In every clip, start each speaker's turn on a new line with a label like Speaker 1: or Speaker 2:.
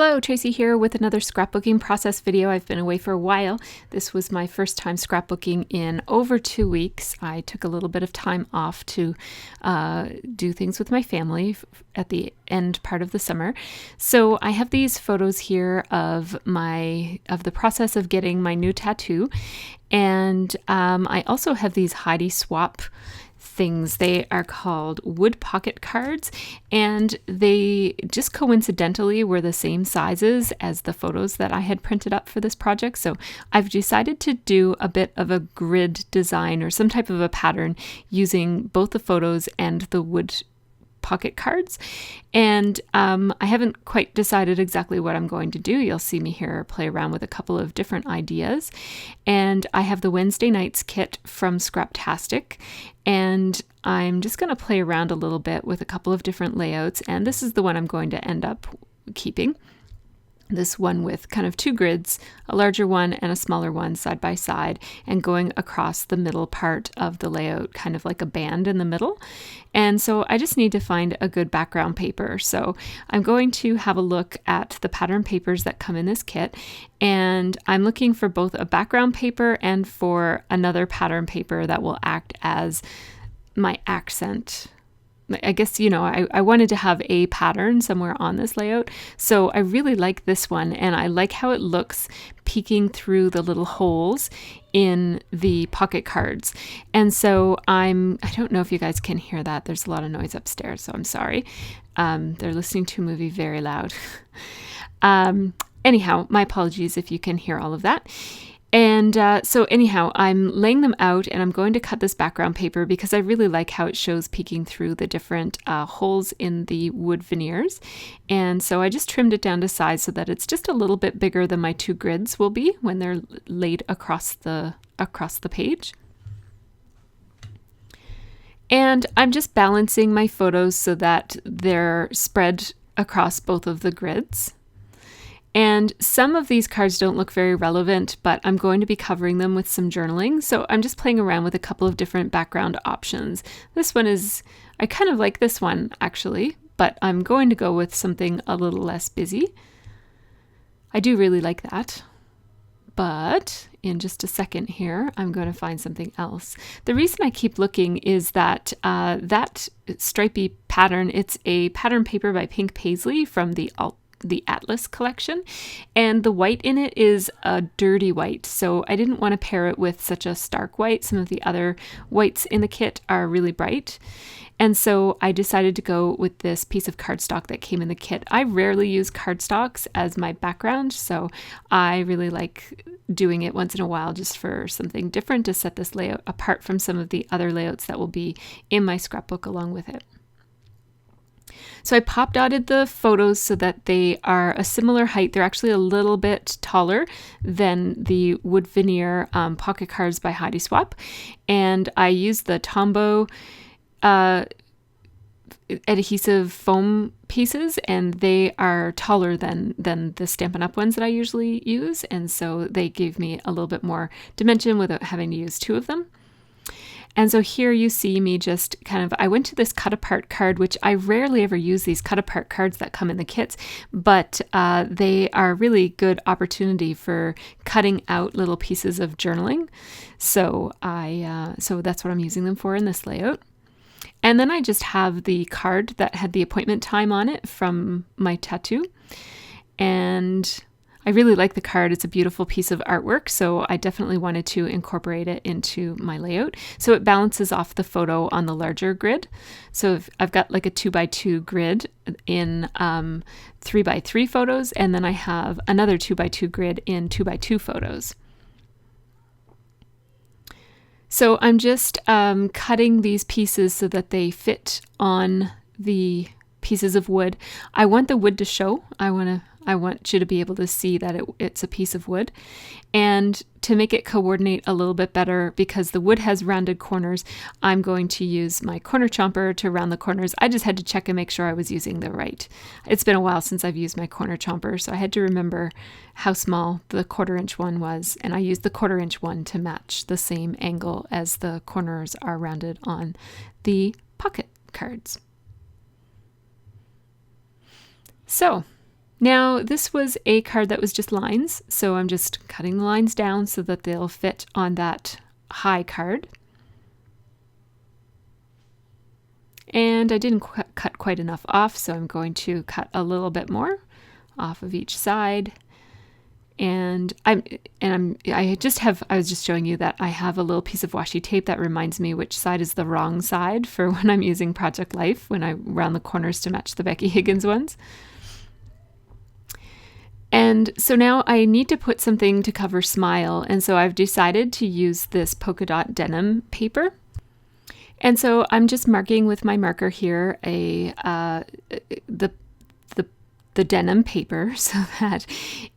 Speaker 1: Hello, Tracy here with another scrapbooking process video. I've been away for a while. This was my first time scrapbooking in over 2 weeks. I took a little bit of time off to do things with my family at the end part of the summer. So I have these photos here of the process of getting my new tattoo. And I also have these Heidi swap things. They are called wood pocket cards, and they just coincidentally were the same sizes as the photos that I had printed up for this project. So I've decided to do a bit of a grid design or some type of a pattern using both the photos and the wood pocket cards. And I haven't quite decided exactly what I'm going to do. You'll see me here play around with a couple of different ideas. And I have the Wednesday Nights kit from Scraptastic, and I'm just going to play around a little bit with a couple of different layouts. And this is the one I'm going to end up keeping. This one with kind of two grids, a larger one and a smaller one side by side, and going across the middle part of the layout, kind of like a band in the middle. And so I just need to find a good background paper. So I'm going to have a look at the pattern papers that come in this kit, and I'm looking for both a background paper and for another pattern paper that will act as my accent. I guess, I wanted to have a pattern somewhere on this layout. So I really like this one, and I like how it looks peeking through the little holes in the pocket cards. And so I don't know if you guys can hear that. There's a lot of noise upstairs, so I'm sorry. They're listening to a movie very loud. Anyhow, my apologies if you can hear all of that. And so anyhow, I'm laying them out, and I'm going to cut this background paper because I really like how it shows peeking through the different holes in the wood veneers. And so I just trimmed it down to size so that it's just a little bit bigger than my two grids will be when they're laid across the page. And I'm just balancing my photos so that they're spread across both of the grids. And some of these cards don't look very relevant, but I'm going to be covering them with some journaling. So I'm just playing around with a couple of different background options. This one I kind of like this one actually, but I'm going to go with something a little less busy. I do really like that. But in just a second here, I'm going to find something else. The reason I keep looking is that that stripy pattern, it's a pattern paper by Pink Paisley from the Atlas collection, and the white in it is a dirty white, so I didn't want to pair it with such a stark white. Some of the other whites in the kit are really bright, and so I decided to go with this piece of cardstock that came in the kit. I rarely use cardstocks as my background, so I really like doing it once in a while just for something different to set this layout apart from some of the other layouts that will be in my scrapbook along with it. So I pop dotted the photos so that they are a similar height. They're actually a little bit taller than the wood veneer pocket cards by Heidi Swap. And I used the Tombow adhesive foam pieces, and they are taller than the Stampin' Up! Ones that I usually use. And so they gave me a little bit more dimension without having to use two of them. And so here you see me just I went to this cut apart card, which I rarely ever use these cut apart cards that come in the kits, but they are a really good opportunity for cutting out little pieces of journaling. So so that's what I'm using them for in this layout. And then I just have the card that had the appointment time on it from my tattoo. And I really like the card. It's a beautiful piece of artwork, so I definitely wanted to incorporate it into my layout. So it balances off the photo on the larger grid. So I've got like a 2x2 grid in 3x3 photos, and then I have another 2x2 grid in 2x2 photos. So I'm just cutting these pieces so that they fit on the pieces of wood. I want the wood to show. I want you to be able to see that it's a piece of wood. And to make it coordinate a little bit better, because the wood has rounded corners, I'm going to use my corner chomper to round the corners. I just had to check and make sure I was using the right. It's been a while since I've used my corner chomper, so I had to remember how small the 1/4 inch one was. And I used the 1/4 inch one to match the same angle as the corners are rounded on the pocket cards. So Now, this was a card that was just lines, so I'm just cutting the lines down so that they'll fit on that high card. And I didn't cut quite enough off, so I'm going to cut a little bit more off of each side. And I was just showing you that I have a little piece of washi tape that reminds me which side is the wrong side for when I'm using Project Life, when I round the corners to match the Becky Higgins ones. And so now I need to put something to cover Smile, and so I've decided to use this polka dot denim paper. And so I'm just marking with my marker here the denim paper so that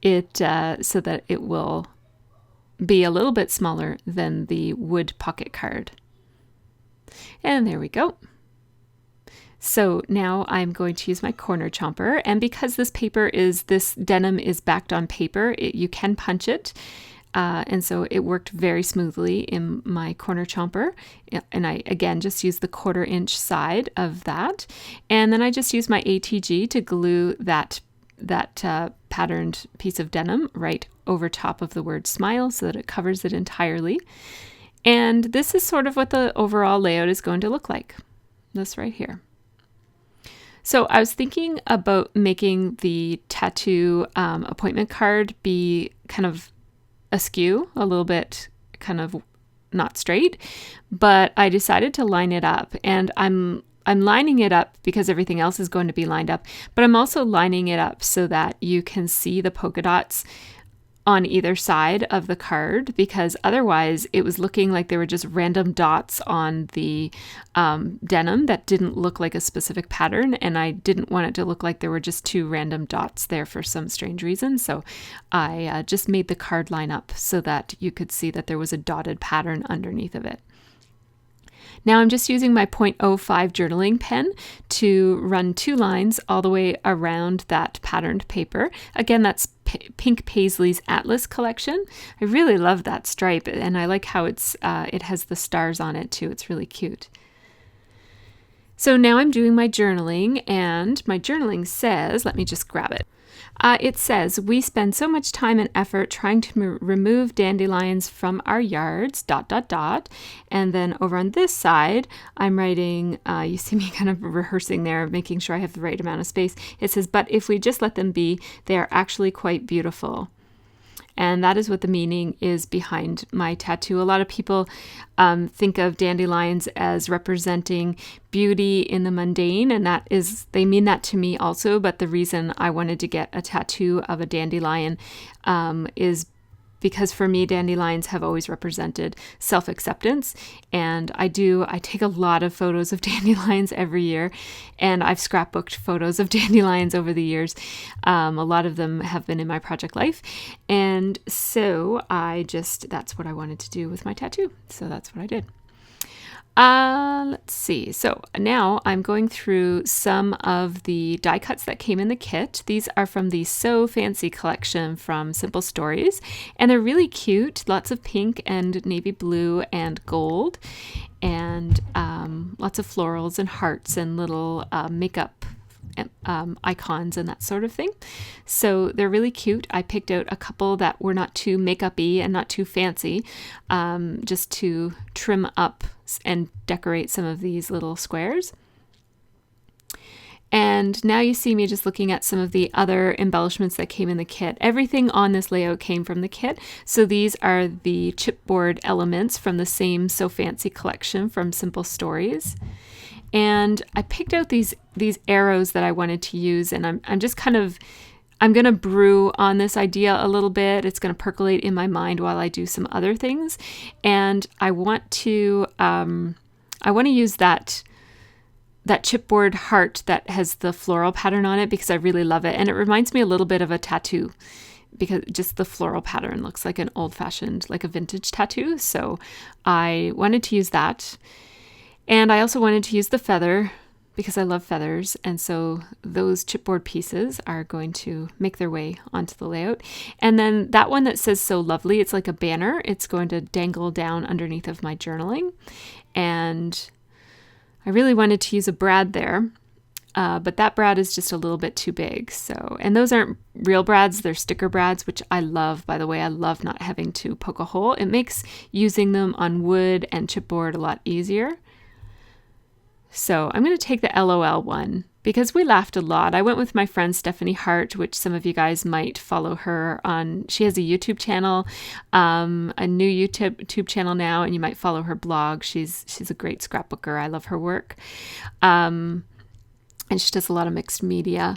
Speaker 1: it will be a little bit smaller than the wood pocket card. And there we go. So now I'm going to use my corner chomper, and because this denim is backed on paper, you can punch it. And so it worked very smoothly in my corner chomper. And I, again, just used the 1/4 inch side of that. And then I just used my ATG to glue that patterned piece of denim right over top of the word Smile so that it covers it entirely. And this is sort of what the overall layout is going to look like. This right here. So I was thinking about making the tattoo appointment card be kind of askew, a little bit kind of not straight, but I decided to line it up, and I'm lining it up because everything else is going to be lined up, but I'm also lining it up so that you can see the polka dots on either side of the card, because otherwise it was looking like there were just random dots on the denim that didn't look like a specific pattern, and I didn't want it to look like there were just 2 random dots there for some strange reason. So I just made the card line up so that you could see that there was a dotted pattern underneath of it. Now I'm just using my 0.05 journaling pen to run 2 lines all the way around that patterned paper. Again, that's Pink Paisley's Atlas collection. I really love that stripe, and I like how it has the stars on it too. It's really cute. So now I'm doing my journaling, and my journaling says, let me just grab it. It says, we spend so much time and effort trying to remove dandelions from our yards, ... And then over on this side, I'm writing, you see me kind of rehearsing there, making sure I have the right amount of space. It says, but if we just let them be, they are actually quite beautiful. And that is what the meaning is behind my tattoo. A lot of people think of dandelions as representing beauty in the mundane, and they mean that to me also. But the reason I wanted to get a tattoo of a dandelion is because for me, dandelions have always represented self-acceptance. And I take a lot of photos of dandelions every year, and I've scrapbooked photos of dandelions over the years. A lot of them have been in my Project Life. And so that's what I wanted to do with my tattoo. So that's what I did. Let's see. So now I'm going through some of the die cuts that came in the kit. These are from the So Fancy collection from Simple Stories, and they're really cute. Lots of pink and navy blue and gold, and lots of florals and hearts and little makeup icons and that sort of thing. So they're really cute. I picked out a couple that were not too makeup-y and not too fancy, just to trim up and decorate some of these little squares. And now you see me just looking at some of the other embellishments that came in the kit. Everything on this layout came from the kit. So these are the chipboard elements from the same So Fancy collection from Simple Stories. And I picked out these arrows that I wanted to use, and I'm going to brew on this idea a little bit. It's going to percolate in my mind while I do some other things. And I want to use that chipboard heart that has the floral pattern on it because I really love it. And it reminds me a little bit of a tattoo because just the floral pattern looks like an old-fashioned, like a vintage tattoo. So I wanted to use that. And I also wanted to use the feather because I love feathers. And so those chipboard pieces are going to make their way onto the layout. And then that one that says So Lovely, it's like a banner. It's going to dangle down underneath of my journaling. And I really wanted to use a brad there. But that brad is just a little bit too big. So, and those aren't real brads, they're sticker brads, which I love, by the way. I love not having to poke a hole. It makes using them on wood and chipboard a lot easier. So I'm going to take the LOL one because we laughed a lot. I went with my friend Stephanie Hart, which some of you guys might follow her on. She has a YouTube channel, a new YouTube channel now, and you might follow her blog. She's a great scrapbooker. I love her work. And she does a lot of mixed media.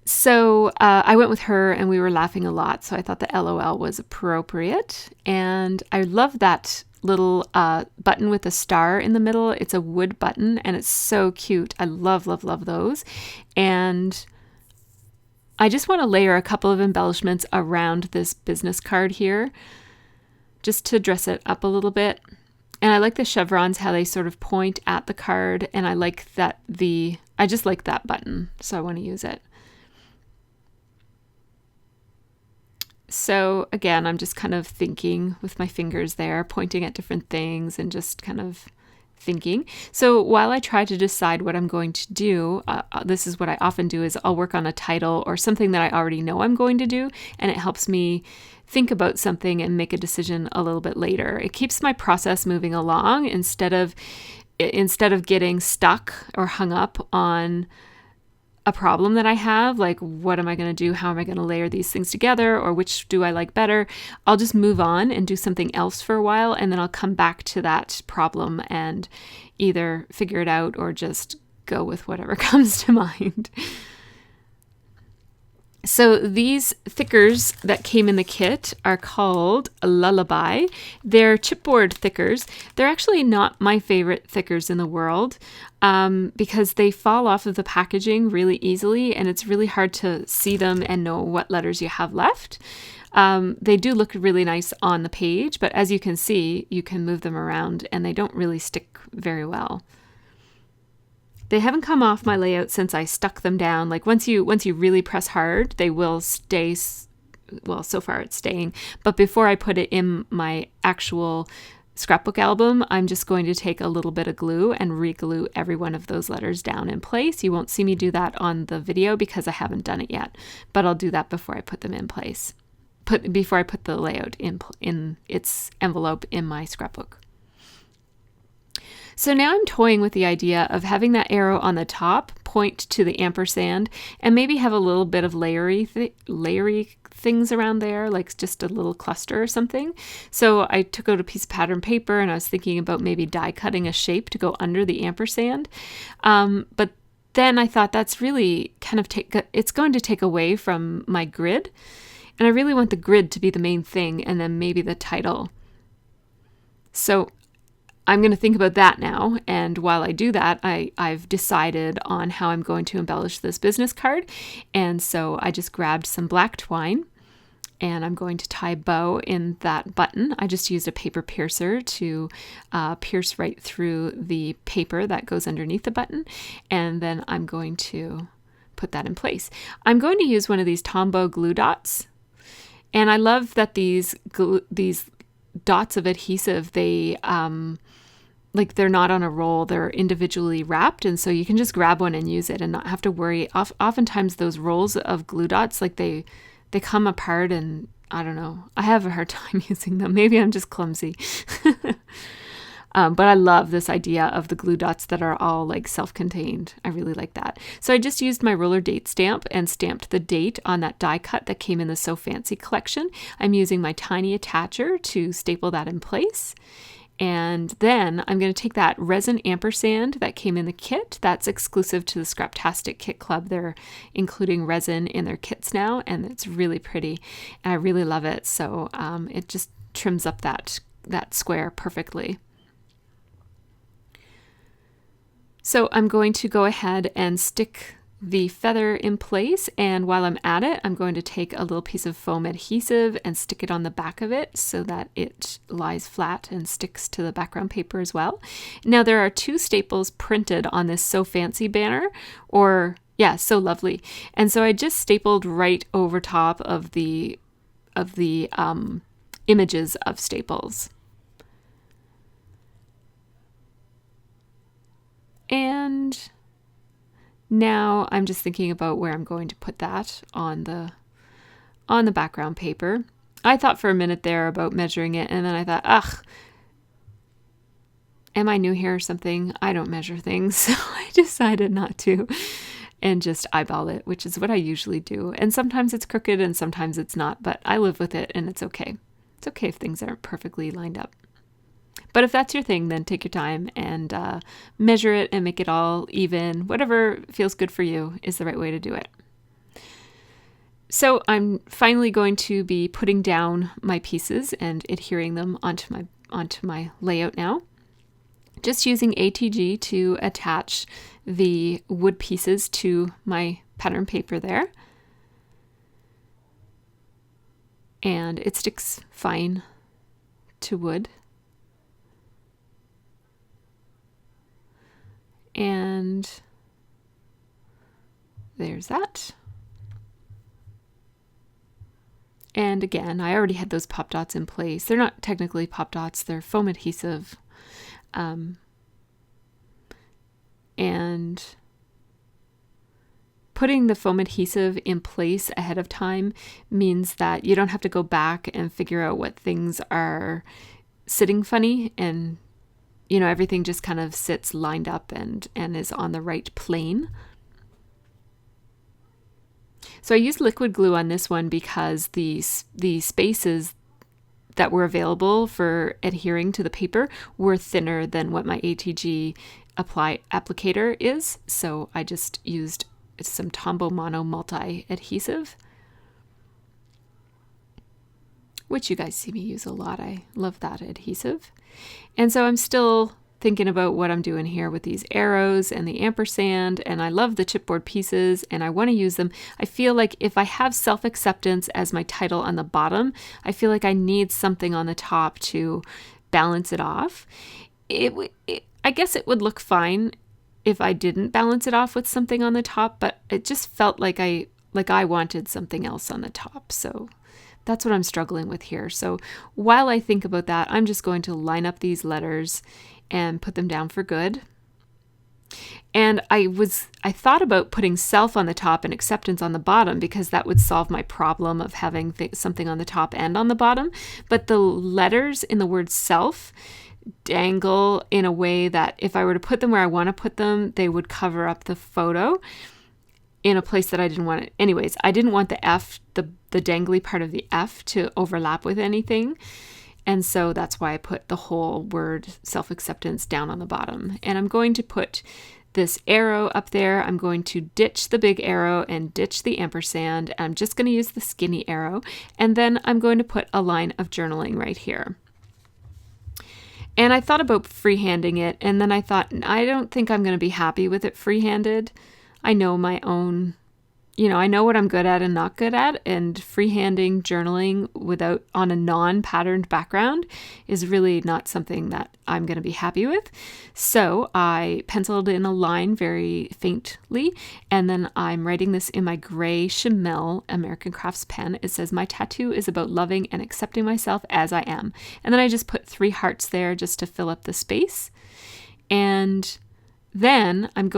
Speaker 1: So I went with her and we were laughing a lot. So I thought the LOL was appropriate. And I love that little button with a star in the middle. It's a wood button and it's so cute. I love, love, love those. And I just want to layer a couple of embellishments around this business card here just to dress it up a little bit. And I like the chevrons, how they sort of point at the card. And I like that I just like that button. So I want to use it. So again, I'm just kind of thinking with my fingers there, pointing at different things and just kind of thinking. So while I try to decide what I'm going to do, this is what I often do is I'll work on a title or something that I already know I'm going to do. And it helps me think about something and make a decision a little bit later. It keeps my process moving along instead of getting stuck or hung up on a problem that I have, like what am I going to do? How am I going to layer these things together? Or which do I like better? I'll just move on and do something else for a while. And then I'll come back to that problem and either figure it out or just go with whatever comes to mind. So these thickers that came in the kit are called Lullaby. They're chipboard thickers. They're actually not my favorite thickers in the world because they fall off of the packaging really easily and it's really hard to see them and know what letters you have left. They do look really nice on the page, but as you can see, you can move them around and they don't really stick very well. They haven't come off my layout since I stuck them down. Like once you really press hard, they will stay. Well, so far it's staying. But before I put it in my actual scrapbook album, I'm just going to take a little bit of glue and re-glue every one of those letters down in place. You won't see me do that on the video because I haven't done it yet, but I'll do that before I put them in place. Before I put the layout in its envelope in my scrapbook. So now I'm toying with the idea of having that arrow on the top point to the ampersand and maybe have a little bit of layery things around there, like just a little cluster or something. So I took out a piece of pattern paper and I was thinking about maybe die cutting a shape to go under the ampersand. But then I thought that's really kind of it's going to take away from my grid. And I really want the grid to be the main thing and then maybe the title. So I'm going to think about that now. And while I do that, I've decided on how I'm going to embellish this business card. And so I just grabbed some black twine and I'm going to tie a bow in that button. I just used a paper piercer to pierce right through the paper that goes underneath the button. And then I'm going to put that in place. I'm going to use one of these Tombow glue dots. And I love that these dots of adhesive, they're not on a roll, they're individually wrapped. And so you can just grab one and use it and not have to worry. Oftentimes those rolls of glue dots, like they come apart and I don't know, I have a hard time using them. Maybe I'm just clumsy. But I love this idea of the glue dots that are all like self-contained. I really like that. So I just used my roller date stamp and stamped the date on that die cut that came in the So Fancy collection. I'm using my tiny attacher to staple that in place. And then I'm going to take that resin ampersand that came in the kit. That's exclusive to the Scraptastic Kit Club. They're including resin in their kits now, and it's really pretty. And I really love it. So it just trims up that square perfectly. So I'm going to go ahead and stick the feather in place, and while I'm at it, I'm going to take a little piece of foam adhesive and stick it on the back of it so that it lies flat and sticks to the background paper as well. Now there are 2 staples printed on this So Fancy banner, So Lovely. And so I just stapled right over top of the images of staples. And Now I'm just thinking about where I'm going to put that on the background paper. I thought for a minute there about measuring it, and then I thought, ugh, am I new here or something? I don't measure things. So I decided not to and just eyeball it, which is what I usually do. And sometimes it's crooked and sometimes it's not, but I live with it and it's okay. It's okay if things aren't perfectly lined up. But if that's your thing, then take your time and measure it and make it all even. Whatever feels good for you is the right way to do it. So I'm finally going to be putting down my pieces and adhering them onto my layout now. Just using ATG to attach the wood pieces to my pattern paper there. And it sticks fine to wood. And there's that. And again, I already had those pop dots in place. They're not technically pop dots, they're foam adhesive. And putting the foam adhesive in place ahead of time means that you don't have to go back and figure out what things are sitting funny, and everything just kind of sits lined up and is on the right plane. So I used liquid glue on this one because the spaces that were available for adhering to the paper were thinner than what my ATG applicator is. So I just used some Tombow Mono multi-adhesive, which you guys see me use a lot. I love that adhesive. And so I'm still thinking about what I'm doing here with these arrows and the ampersand, and I love the chipboard pieces and I want to use them. I feel like if I have self-acceptance as my title on the bottom, I feel like I need something on the top to balance it off. I guess it would look fine if I didn't balance it off with something on the top, but it just felt like I wanted something else on the top. So that's what I'm struggling with here. So while I think about that, I'm just going to line up these letters and put them down for good. And I thought about putting self on the top and acceptance on the bottom because that would solve my problem of having something on the top and on the bottom. But the letters in the word self dangle in a way that if I were to put them where I want to put them, they would cover up the photo in a place that I didn't want it. Anyways, I didn't want the F, the dangly part of the F to overlap with anything. And so that's why I put the whole word self-acceptance down on the bottom. And I'm going to put this arrow up there. I'm going to ditch the big arrow and ditch the ampersand. I'm just going to use the skinny arrow. And then I'm going to put a line of journaling right here. And I thought about freehanding it. And then I thought, I don't think I'm going to be happy with it freehanded. I know my own, I know what I'm good at and not good at, and freehanding journaling on a non-patterned background is really not something that I'm going to be happy with. So I penciled in a line very faintly, and then I'm writing this in my gray Chamel American Crafts pen. It says, "My tattoo is about loving and accepting myself as I am." And then I just put 3 hearts there just to fill up the space. And then I'm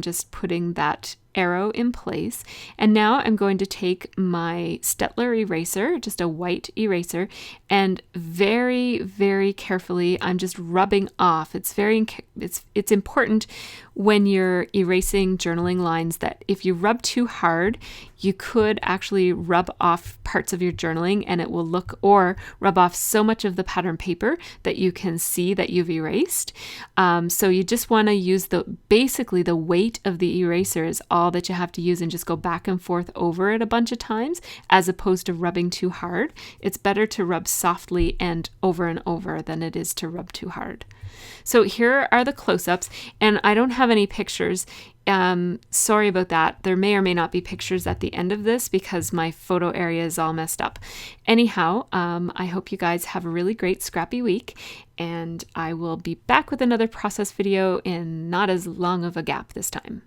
Speaker 1: just putting that arrow in place. And now I'm going to take my Stettler eraser, just a white eraser, and very, very carefully, I'm just rubbing off. It's important when you're erasing journaling lines that if you rub too hard, you could actually rub off parts of your journaling and it will or rub off so much of the pattern paper that you can see that you've erased. So you just want to use basically the weight of the eraser is all that you have to use, and just go back and forth over it a bunch of times as opposed to rubbing too hard. It's better to rub softly and over than it is to rub too hard. So here are the close-ups, and I don't have any pictures. Sorry about that. There may or may not be pictures at the end of this because my photo area is all messed up. Anyhow, I hope you guys have a really great scrappy week, and I will be back with another process video in not as long of a gap this time.